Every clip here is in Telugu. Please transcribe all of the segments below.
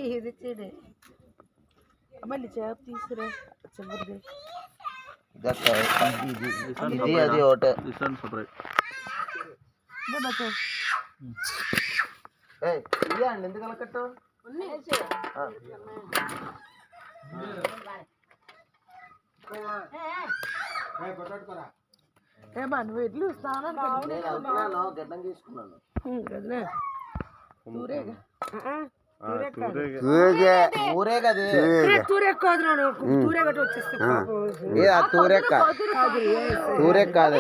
ఇది చెడు మళ్ళీ చేప తీసుకురా చివరిది ఇది అది ఒకటే అండి ఎందుకు కట్టు ఏమా నువ్వు ఎడ్లు స్నానం గడ్డం తీసుకున్నాను తూరెక్ కాదు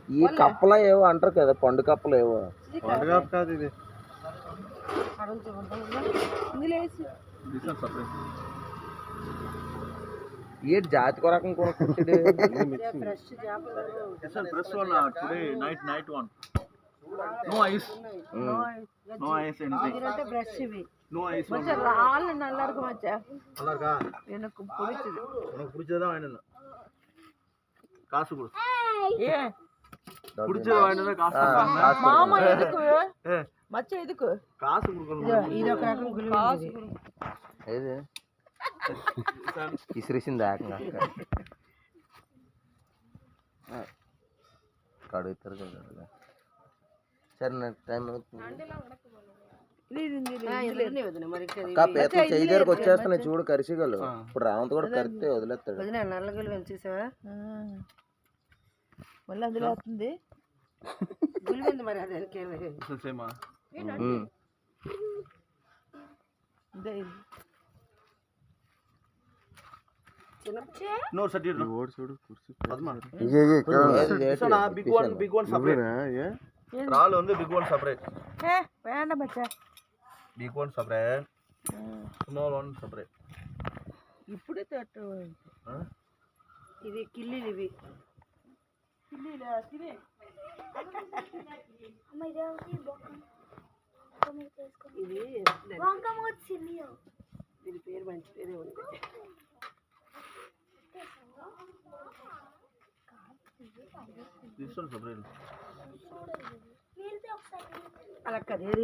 ఈ కప్పలు ఏవో అంటారు కదా పండు కప్పలు ఏవో కాదు ఇది ये जात को रकम कौन कुछ fresh one today night one no ice anything ఇదంటే బ్రష్ ఇవి no ice మచ్చ రాళ్ళు నల్లరకు మచ్చ నల్లగా எனக்கு பிடிச்சது உனக்கு பிடிச்சத வாங்கினா காசு கொடு ఏ பிடிச்சத வாங்கினா காசு మామ ఎందుకు మచ్చ ఎందుకు காசு கொடுக்கணும் ఇది ఒక రకం కాసు ఏది ఇసిరిసింది ఆకంగా కడుగుతారు కదా సరే నాకు టైం అవుతుంది చేయి దగ్గరకు వచ్చేస్తున్నాయి చూడు కరిసిగలు ఇప్పుడు రావంత కూడా కరిస్తే వదిలేస్తాడు నల్లగలు పెంచేసావా మళ్ళీ అందులో వస్తుంది గులిపోయింది మరి అదే no satir no ఓడ్ చూడు కుర్చీ padma big one separate రాళ్ళు ఉంది big one separate వేండ మచ్చ big one separate small one separate ఇప్పుడే తట్టు ఇది కిల్లీలు ఇవి కిల్లీలా తినే అమ్మ ఇదేంటి బొక్క ఇది వంకమ్మ చిల్లియో దీని పేరు మంచి పేరే ఉంది this one separate మీరు ఒకసారి అలా కదేది